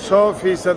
100%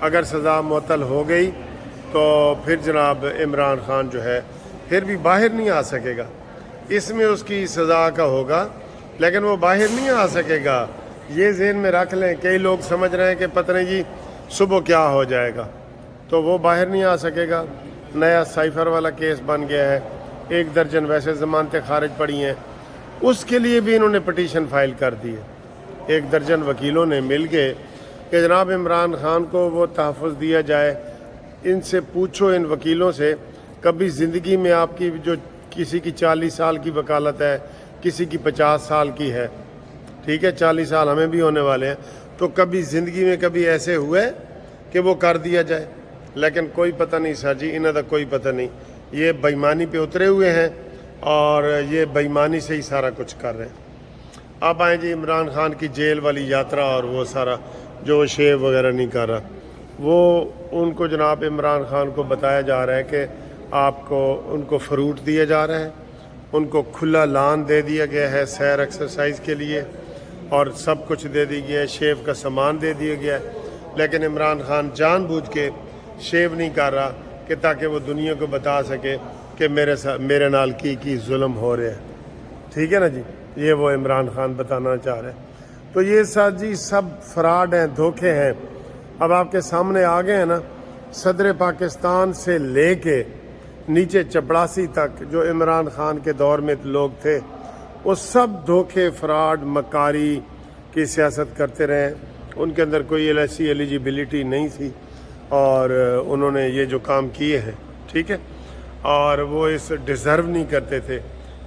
اگر سزا معطل ہو گئی تو پھر جناب عمران خان جو ہے پھر بھی باہر نہیں آ سکے گا. اس میں اس کی سزا کا ہوگا لیکن وہ باہر نہیں آ سکے گا. یہ ذہن میں رکھ لیں. کئی لوگ سمجھ رہے ہیں کہ پتہ نہیں جی صبح کیا ہو جائے گا, تو وہ باہر نہیں آ سکے گا. نیا سائفر والا کیس بن گیا ہے, 1 درجن ویسے ضمانتیں خارج پڑی ہیں, اس کے لیے بھی انہوں نے پٹیشن فائل کر دی ہے. 1 درجن وکیلوں نے مل کے کہ جناب عمران خان کو وہ تحفظ دیا جائے. ان سے پوچھو, ان وکیلوں سے, کبھی زندگی میں آپ کی جو کسی کی 40 سال کی وکالت ہے, کسی کی 50 سال کی ہے, ٹھیک ہے, 40 سال ہمیں بھی ہونے والے ہیں, تو کبھی زندگی میں کبھی ایسے ہوئے کہ وہ کر دیا جائے؟ لیکن کوئی پتہ نہیں سر جی, انہیں تو کوئی پتہ نہیں. یہ بےایمانی پہ اترے ہوئے ہیں اور یہ بےایمانی سے ہی سارا کچھ کر رہے ہیں. اب آئیں جی عمران خان کی جیل والی یاترا اور وہ سارا جو شیو وغیرہ نہیں کر رہا, وہ ان کو جناب عمران خان کو بتایا جا رہا ہے کہ آپ کو ان کو فروٹ دیا جا رہا ہے, ان کو کھلا لان دے دیا گیا ہے سیر ایکسرسائز کے لیے, اور سب کچھ دے دی گیا ہے, شیو کا سامان دے دیا گیا ہے. لیکن عمران خان جان بوجھ کے شیو نہیں کر رہا کہ تاکہ وہ دنیا کو بتا سکے کہ میرے نال کی ظلم ہو رہے ہیں. ٹھیک ہے نا جی, یہ وہ عمران خان بتانا چاہ رہے ہیں. تو یہ سر جی سب فراڈ ہیں, دھوکے ہیں. اب آپ کے سامنے آ گئے ہیں نا, صدر پاکستان سے لے کے نیچے چپڑاسی تک جو عمران خان کے دور میں لوگ تھے, وہ سب دھوکے, فراڈ, مکاری کی سیاست کرتے رہے. ان کے اندر کوئی ایسی ایلیجیبلٹی نہیں تھی اور انہوں نے یہ جو کام کیے ہیں, ٹھیک ہے, اور وہ اس ڈیزرو نہیں کرتے تھے.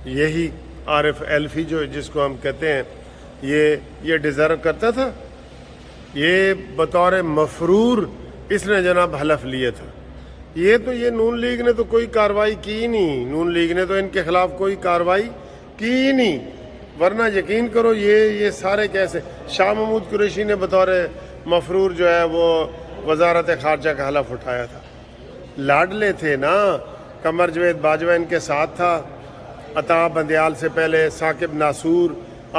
یہی عارف ایلفی جو جس کو ہم کہتے ہیں, یہ ڈیزرو کرتا تھا. یہ بطور مفرور اس نے جناب حلف لیے تھا. یہ نون لیگ نے تو کوئی کارروائی کی نہیں, نون لیگ نے تو ان کے خلاف کوئی کارروائی کی نہیں, ورنہ یقین کرو یہ سارے کیسے. شاہ محمود قریشی نے بطور مفرور جو ہے وہ وزارت خارجہ کا حلف اٹھایا تھا. لاڈلے تھے نا, قمر جاوید باجوہ ان کے ساتھ تھا, عطا بندیال سے پہلے ثاقب ناصور,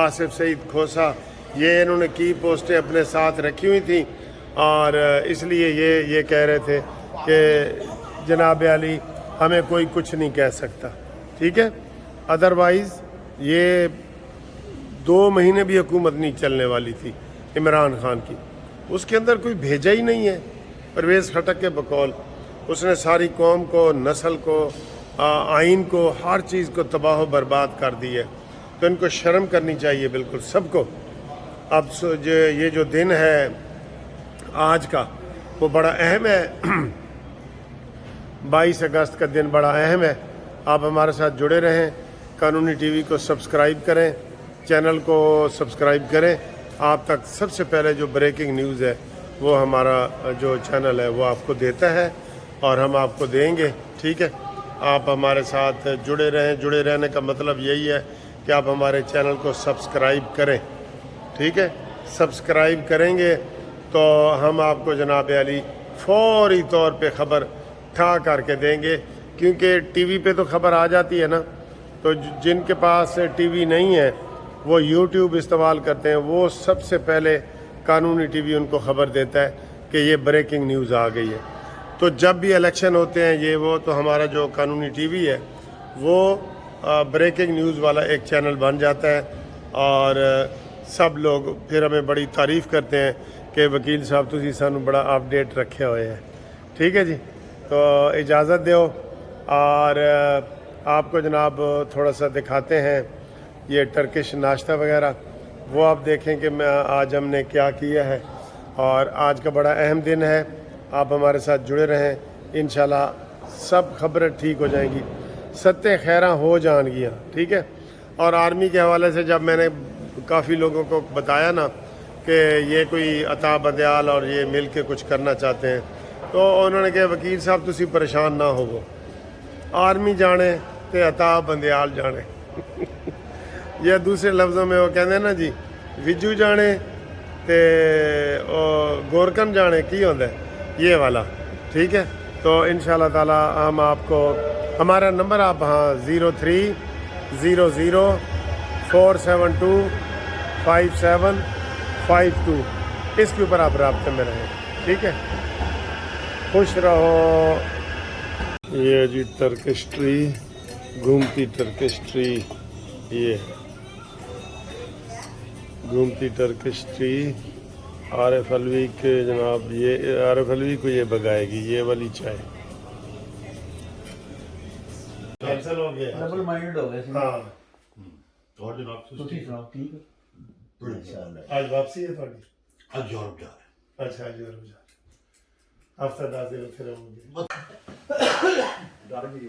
آصف سعید کھوسا, یہ انہوں نے کی پوسٹیں اپنے ساتھ رکھی ہوئی تھیں, اور اس لیے یہ کہہ رہے تھے کہ جناب علی ہمیں کوئی کچھ نہیں کہہ سکتا. ٹھیک ہے, ادروائز یہ 2 مہینے بھی حکومت نہیں چلنے والی تھی عمران خان کی. اس کے اندر کوئی بھیجا ہی نہیں ہے. پرویز خٹک کے بقول اس نے ساری قوم کو, نسل کو, آئین کو, ہر چیز کو تباہ و برباد کر دی ہے. تو ان کو شرم کرنی چاہیے بالکل سب کو. اب یہ جو دن ہے آج کا وہ بڑا اہم ہے. 22 اگست کا دن بڑا اہم ہے. آپ ہمارے ساتھ جڑے رہیں, قانونی ٹی وی کو سبسکرائب کریں, چینل کو سبسکرائب کریں. آپ تک سب سے پہلے جو بریکنگ نیوز ہے وہ ہمارا جو چینل ہے وہ آپ کو دیتا ہے اور ہم آپ کو دیں گے. ٹھیک ہے, آپ ہمارے ساتھ جڑے رہیں. جڑے رہنے کا مطلب یہی ہے کہ آپ ہمارے چینل کو سبسکرائب کریں. ٹھیک ہے, سبسکرائب کریں گے تو ہم آپ کو جناب علی فوری طور پہ خبر ٹھا کر کے دیں گے, کیونکہ ٹی وی پہ تو خبر آ جاتی ہے نا. تو جن کے پاس ٹی وی نہیں ہے وہ یوٹیوب استعمال کرتے ہیں, وہ سب سے پہلے قانونی ٹی وی ان کو خبر دیتا ہے کہ یہ بریکنگ نیوز آ گئی ہے. تو جب بھی الیکشن ہوتے ہیں یہ وہ, تو ہمارا جو قانونی ٹی وی ہے وہ بریکنگ نیوز والا ایک چینل بن جاتا ہے, اور سب لوگ پھر ہمیں بڑی تعریف کرتے ہیں کہ وکیل صاحب تسی سانو بڑا اپڈیٹ رکھے ہوئے ہیں. ٹھیک ہے جی, تو اجازت دیو اور آپ کو جناب تھوڑا سا دکھاتے ہیں یہ ٹرکش ناشتہ وغیرہ. وہ آپ دیکھیں کہ آج ہم نے کیا کیا ہے, اور آج کا بڑا اہم دن ہے. آپ ہمارے ساتھ جڑے رہیں, انشاءاللہ سب خبریں ٹھیک ہو جائیں گی, ستیں خیراں ہو جان گیاں. ٹھیک ہے, اور آرمی کے حوالے سے جب میں نے کافی لوگوں کو بتایا نا کہ یہ کوئی عطا بندیال اور یہ مل کے کچھ کرنا چاہتے ہیں, تو انہوں نے کہا وکیل صاحب تسی پریشان نہ ہوو, آرمی جانے تے عطا بندیال جانے. یا دوسرے لفظوں میں وہ کہتے ہیں نا جی, وجو جانے تے گورکن جانے کی ہوتا ہے یہ والا. ٹھیک ہے, تو انشاءاللہ تعالی ہم آپ کو ہمارا نمبر آپ 0300472572 اس کے اوپر آپ رابطے میں رہیں. ٹھیک ہے، خوش رہو. یہ جی ٹرکش ٹری، گھومتی ٹرکش ٹری، یہ گھومتی ٹرکش ٹری. عارف علوی کے جناب، یہ عارف علوی کو یہ بگائے گی یہ والی چائے. کینسل ہو گیا، ڈبل مائنڈ ہو گئے. ہاں. اور جناب تسی سناؤ ٹھیک ہے. آج واپسی ہے تھوڑی؟ آج یورپ جا رہے اچھا آج یورپ جا رہے، ہفتہ 10 دن پھر ہوں گے. ڈر بھی